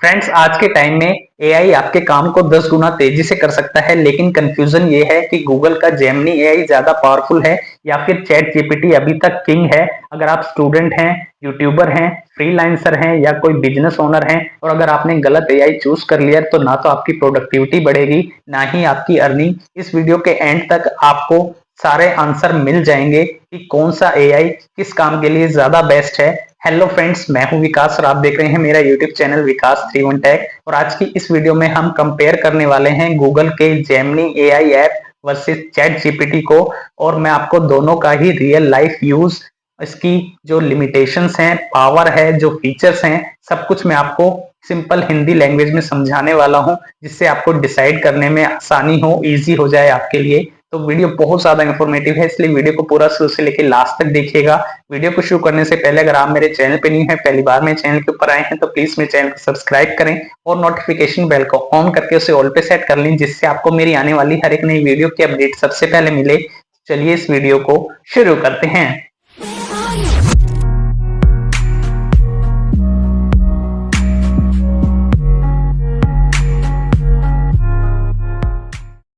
Friends, आज के time में एआई आपके काम को 10 गुना तेजी से कर सकता है, लेकिन कंफ्यूजन ये है कि गूगल का जेमिनी एआई ज्यादा पावरफुल है या फिर चैट जीपीटी अभी तक किंग है। अगर आप स्टूडेंट हैं, यूट्यूबर हैं, फ्रीलांसर हैं या कोई बिजनेस ओनर हैं और अगर आपने गलत एआई चूज कर लिया तो ना तो आपकी प्रोडक्टिविटी बढ़ेगी ना ही आपकी अर्निंग। इस वीडियो के एंड तक आपको सारे आंसर मिल जाएंगे कि कौन सा एआई किस काम के लिए ज्यादा बेस्ट है। हेलो फ्रेंड्स, मैं हूं विकास और आप देख रहे हैं मेरा यूट्यूब चैनल विकास 3 टेक। और आज की इस वीडियो में हम कंपेयर करने वाले हैं गूगल के Gemini AI app versus chat GPT को। और मैं आपको दोनों का ही रियल लाइफ यूज, इसकी जो लिमिटेशंस हैं, पावर है, जो फीचर्स हैं, सब कुछ मैं आपको सिंपल हिंदी लैंग्वेज में समझाने वाला हूं, जिससे आपको डिसाइड करने में आसानी हो, इजी हो जाए आपके लिए। तो वीडियो बहुत ज्यादा इंफॉर्मेटिव है, इसलिए वीडियो को पूरा शुरू से लेकर लास्ट तक देखिएगा। वीडियो को शुरू करने से पहले अगर आप मेरे चैनल पे न्यू है, पहली बार मेरे चैनल के ऊपर आए हैं, तो प्लीज मेरे चैनल को सब्सक्राइब करें और नोटिफिकेशन बेल को ऑन करके उसे ऑल पे सेट कर लें, जिससे आपको मेरी आने वाली हर एक नई वीडियो की अपडेट सबसे पहले मिले। चलिए इस वीडियो को शुरू करते हैं।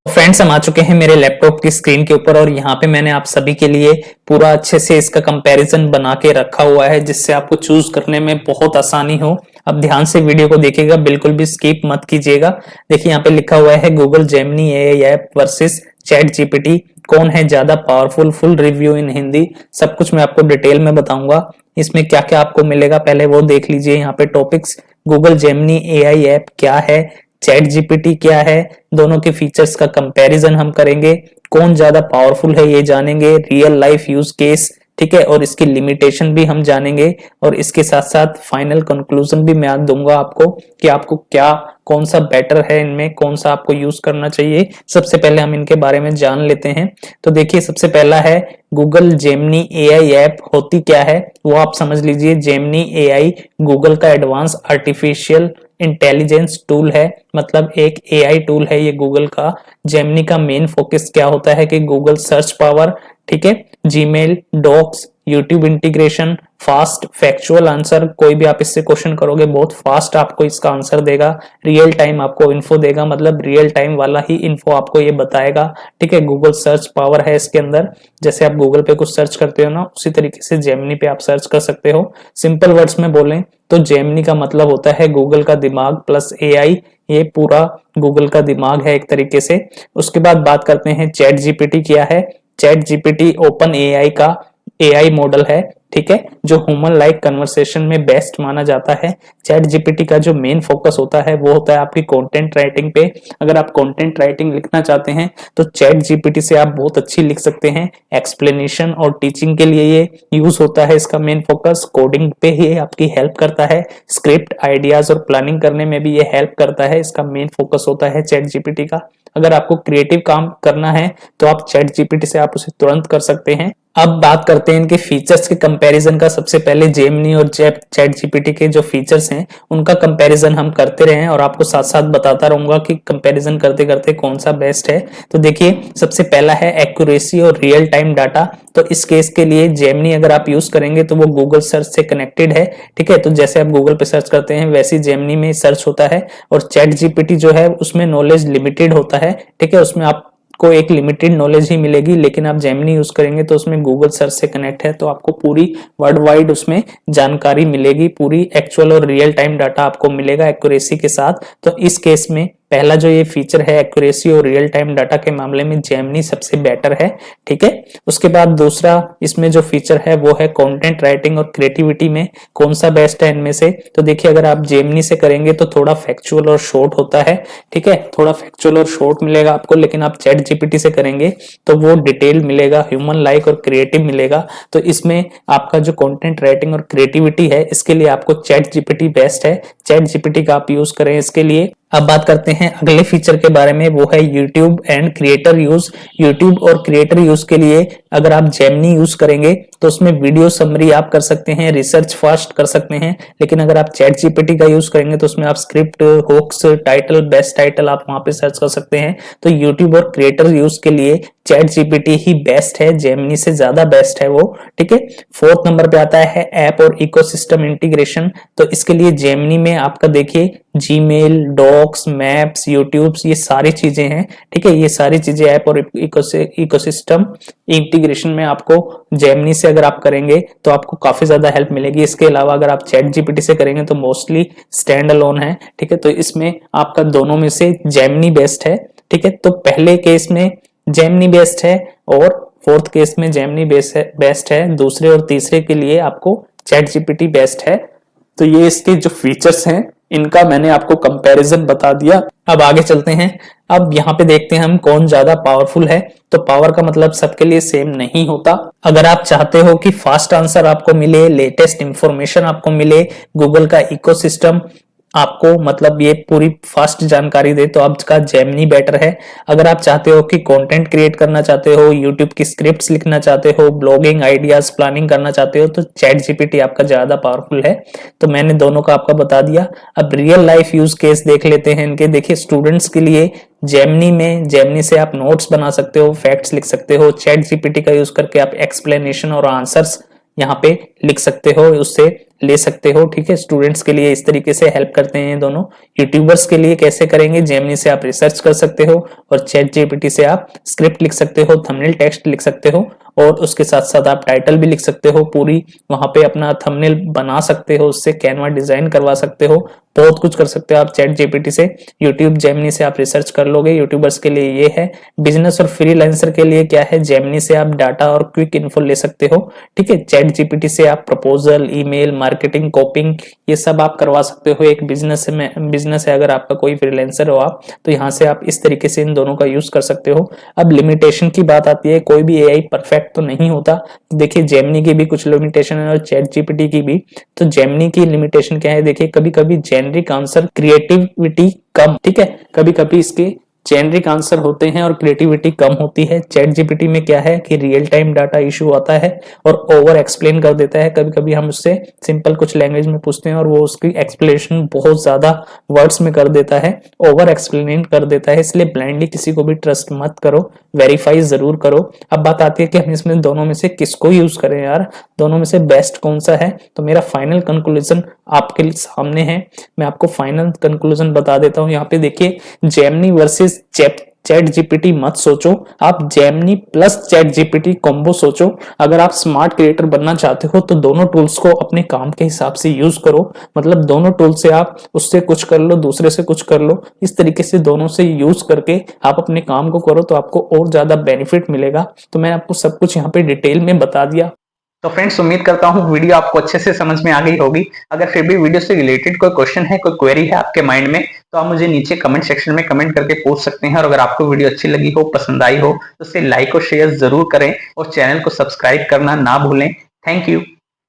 फ्रेंड्स, हम आ चुके हैं मेरे लैपटॉप की स्क्रीन के ऊपर और यहाँ पे मैंने आप सभी के लिए पूरा अच्छे से इसका कंपैरिजन बना के रखा हुआ है, जिससे आपको चूज करने में बहुत आसानी हो। अब ध्यान से वीडियो को देखिएगा, बिल्कुल भी स्किप मत कीजिएगा। देखिए यहाँ पे लिखा हुआ है Google Gemini AI app versus chat GPT, कौन है ज्यादा पावरफुल। फुल रिव्यू इन हिंदी, सब कुछ मैं आपको डिटेल में बताऊंगा। इसमें क्या क्या आपको मिलेगा पहले वो देख लीजिए। यहाँ पे topics, Google Gemini AI app क्या है, चैट जीपीटी क्या है, दोनों के फीचर्स का कंपैरिजन हम करेंगे, कौन ज्यादा पावरफुल है ये जानेंगे, रियल लाइफ यूज केस, ठीक है, और इसकी लिमिटेशन भी हम जानेंगे। और इसके साथ साथ फाइनल कंक्लूजन भी मैं दूंगा आपको कि आपको क्या, कौन सा बेटर है, इनमें कौन सा आपको यूज करना चाहिए। सबसे पहले हम इनके बारे में जान लेते हैं। तो देखिए, सबसे पहला है गूगल जेमिनी एआई ऐप होती क्या है वो आप समझ लीजिए। जेमिनी एआई गूगल का एडवांस आर्टिफिशियल इंटेलिजेंस टूल है, मतलब एक एआई टूल है ये गूगल का। जेमिनी का मेन फोकस क्या होता है कि गूगल सर्च पावर, ठीक है, Gmail, Docs, YouTube integration, fast factual answer, कोई भी आप इससे क्वेश्चन करोगे बहुत फास्ट आपको इसका आंसर देगा। रियल टाइम आपको इन्फो देगा, मतलब रियल टाइम वाला ही इन्फो आपको ये बताएगा, ठीक है। गूगल सर्च पावर है इसके अंदर, जैसे आप गूगल पे कुछ सर्च करते हो ना, उसी तरीके से जेमिनी पे आप सर्च कर सकते हो। सिंपल वर्ड्स में बोलें तो जेमिनी का मतलब होता है गूगल का दिमाग प्लस एआई, ये पूरा गूगल का दिमाग है एक तरीके से। उसके बाद बात करते हैं चैट जीपीटी क्या है। चैट जीपीटी ओपन एआई का एआई मॉडल है, ठीक है, जो ह्यूमन लाइक कन्वर्सेशन में बेस्ट माना जाता है। चैट जीपीटी का जो मेन फोकस होता है वो होता है आपकी कंटेंट राइटिंग पे। अगर आप कंटेंट राइटिंग लिखना चाहते हैं तो चैट जीपीटी से आप बहुत अच्छी लिख सकते हैं। एक्सप्लेनेशन और टीचिंग के लिए ये यूज होता है, इसका मेन फोकस। कोडिंग पे ही आपकी हेल्प करता है, स्क्रिप्ट आइडियाज और प्लानिंग करने में भी ये हेल्प करता है, इसका मेन फोकस होता है चैट जीपीटी का। अगर आपको क्रिएटिव काम करना है तो आप चैट जीपीटी से आप उसे तुरंत कर सकते हैं। अब बात करते हैं इनके फीचर्स के कंपैरिजन का। सबसे पहले जेमिनी और चैट जीपीटी के जो फीचर्स हैं उनका कंपैरिजन हम करते रहे हैं और आपको साथ साथ बताता रहूंगा कि कंपैरिजन करते करते कौन सा बेस्ट है। तो देखिए, सबसे पहला है एक्यूरेसी और रियल टाइम डाटा। तो इस केस के लिए जेमिनी अगर आप यूज करेंगे तो वो गूगल सर्च से कनेक्टेड है, ठीक है। तो जैसे आप गूगल पे सर्च करते हैं वैसे जेमिनी में सर्च होता है। और चैट जीपीटी जो है उसमें नॉलेज लिमिटेड होता है, ठीक है, उसमें आप को एक लिमिटेड नॉलेज ही मिलेगी। लेकिन आप जेमिनी यूज करेंगे तो उसमें गूगल सर्च से कनेक्ट है, तो आपको पूरी वर्ल्ड वाइड उसमें जानकारी मिलेगी, पूरी एक्चुअल और रियल टाइम डाटा आपको मिलेगा एक्यूरेसी के साथ। तो इस केस में पहला जो ये फीचर है एक्यूरेसी और रियल टाइम डाटा के मामले में जेमिनी सबसे बेटर है, ठीक है। उसके बाद दूसरा इसमें जो फीचर है वो है कंटेंट राइटिंग और क्रिएटिविटी में कौन सा बेस्ट है इनमें से। तो देखिए, अगर आप जेमिनी से करेंगे तो थोड़ा फैक्चुअल और शॉर्ट होता है, ठीक है, थोड़ा फैक्चुअल और शॉर्ट मिलेगा आपको। लेकिन आप चैट जीपीटी से करेंगे तो वो डिटेल मिलेगा, ह्यूमन लाइक और क्रिएटिव मिलेगा। तो इसमें आपका जो कंटेंट राइटिंग और क्रिएटिविटी है इसके लिए आपको चैट जीपीटी बेस्ट है, चैट जीपीटी का आप यूज करें इसके लिए। अब बात करते हैं अगले फीचर के बारे में, वो है YouTube and creator use. YouTube और क्रिएटर यूज के लिए अगर आप जेमिनी यूज करेंगे तो उसमें वीडियो समरी आप कर सकते हैं, रिसर्च फास्ट कर सकते हैं। लेकिन अगर आप चैट जीपीटी का यूज करेंगे तो उसमें आप script, hooks, title, best title आप वहां पे सर्च कर सकते हैं। तो यूट्यूब और क्रिएटर यूज के लिए चैट जीपीटी ही बेस्ट है, जेमिनी से ज्यादा बेस्ट है वो। ठीक है, फोर्थ नंबर पे आता है ऐप और इकोसिस्टम इंटीग्रेशन। तो इसके लिए जेमिनी में आपका देखिए जीमेल, डॉक्स, मैप्स, यूट्यूब, ये सारी चीजें हैं। ठीक है, ये सारी चीजें ऐप और इकोसिस्टम इंटीग्रेशन में आपको जेमिनी से अगर आप करेंगे तो आपको काफी ज्यादा हेल्प मिलेगी। इसके अलावा अगर आप चैट जीपीटी से करेंगे तो मोस्टली स्टैंड अलोन है। ठीक है, तो इसमें आपका दोनों में से जेमिनी बेस्ट है। ठीक है, तो पहले केस में जेमिनी बेस्ट है और फोर्थ केस में जेमिनी बेस्ट है। दूसरे और तीसरे के लिए आपको चैट जीपीटी बेस्ट है। तो ये इसके जो फीचर्स हैं इनका मैंने आपको कंपैरिजन बता दिया। अब आगे चलते हैं। अब यहाँ पे देखते हैं हम कौन ज्यादा पावरफुल है। तो पावर का मतलब सबके लिए सेम नहीं होता। अगर आप चाहते हो कि फास्ट आंसर आपको मिले, लेटेस्ट इंफॉर्मेशन आपको मिले, गूगल का इकोसिस्टम आपको मतलब ये पूरी फास्ट जानकारी दे, तो आपका जेमिनी बेटर है। अगर आप चाहते हो कि कंटेंट क्रिएट करना चाहते हो, यूट्यूब की स्क्रिप्ट्स लिखना चाहते हो, ब्लॉगिंग आइडियाज प्लानिंग करना चाहते हो, तो चैट जीपीटी आपका ज्यादा पावरफुल है। तो मैंने दोनों का आपका बता दिया। अब रियल लाइफ यूज केस देख लेते हैं इनके। देखिए स्टूडेंट्स के लिए जेमिनी से आप नोट्स बना सकते हो, फैक्ट्स लिख सकते हो। चैट जीपीटी का यूज करके आप एक्सप्लेनेशन और आंसर्स यहाँ पे लिख सकते हो, उससे ले सकते हो। ठीक है, स्टूडेंट्स के लिए इस तरीके से हेल्प करते हैं दोनों। यूट्यूबर्स के लिए कैसे करेंगे, जेमिनी से आप रिसर्च कर सकते हो और चैट जीपीटी से आप स्क्रिप्ट लिख सकते हो, थंबनेल टेक्स्ट लिख सकते हो और उसके साथ साथ आप टाइटल भी लिख सकते हो, पूरी वहां पे अपना थंबनेल बना सकते हो, उससे कैनवा डिजाइन करवा सकते हो, बहुत कुछ कर सकते हो आप चैट जीपीटी से। यूट्यूब जेमिनी से आप रिसर्च कर लोगे। यूट्यूबर्स के लिए ये है। बिजनेस और फ्रीलांसर के लिए क्या है, जेमिनी से आप डाटा और क्विक इन्फो ले सकते हो। ठीक है, चैट जीपीटी से आप प्रपोजल, ईमेल मार्केटिंग, कॉपिंग, ये सब आप करवा सकते हो। एक बिजनेस है अगर आपका, कोई फ्रीलांसर हो आप, तो यहाँ से आप इस तरीके से इन दोनों का यूज कर सकते हो। अब लिमिटेशन की बात आती है, कोई भी एआई परफेक्ट तो नहीं होता। देखिए जेमिनी की भी कुछ लिमिटेशन है और चैट जीपीटी की भी। तो जेमिनी की लिमिटेशन क्या है, देखिए कभी कभी जेनरिक आंसर, क्रिएटिविटी कम। ठीक है, कभी कभी इसके जेनरिक आंसर होते हैं और क्रिएटिविटी कम होती है। चैट जीपीटी में क्या है कि रियल टाइम डाटा इशू आता है और ओवर एक्सप्लेन कर देता है। कभी कभी हम उससे सिंपल कुछ लैंग्वेज में पूछते हैं और वो उसकी एक्सप्लेनेशन बहुत ज्यादा वर्ड्स में कर देता है, ओवर एक्सप्लेन कर देता है। इसलिए ब्लाइंडली किसी को भी ट्रस्ट मत करो, वेरीफाई जरूर करो। अब बात आती है कि हम इसमें दोनों में से किसको यूज करें यार, दोनों में से बेस्ट कौन सा है। तो मेरा फाइनल कंक्लूजन आपके सामने है, मैं आपको फाइनल कंक्लूजन बता देता हूं। यहाँ पे देखिए जेमिनी वर्सेस चैट जीपीटी मत सोचो, आप Gemini plus chat GPT combo सोचो। अगर आप स्मार्ट क्रिएटर बनना चाहते हो तो दोनों टूल्स को अपने काम के हिसाब से यूज करो। मतलब दोनों टूल से आप उससे कुछ कर लो, दूसरे से कुछ कर लो, इस तरीके से दोनों से यूज करके आप अपने काम को करो तो आपको और ज्यादा बेनिफिट मिलेगा। तो मैंने आपको सब कुछ यहाँ पे डिटेल में बता दिया। तो फ्रेंड्स उम्मीद करता हूँ वीडियो आपको अच्छे से समझ में आ गई होगी। अगर फिर भी वीडियो से रिलेटेड कोई क्वेश्चन है, कोई क्वेरी है आपके माइंड में, तो आप मुझे नीचे कमेंट सेक्शन में कमेंट करके पूछ सकते हैं। और अगर आपको वीडियो अच्छी लगी हो, पसंद आई हो, तो उसे लाइक और शेयर जरूर करें और चैनल को सब्सक्राइब करना ना भूलें। Thank you.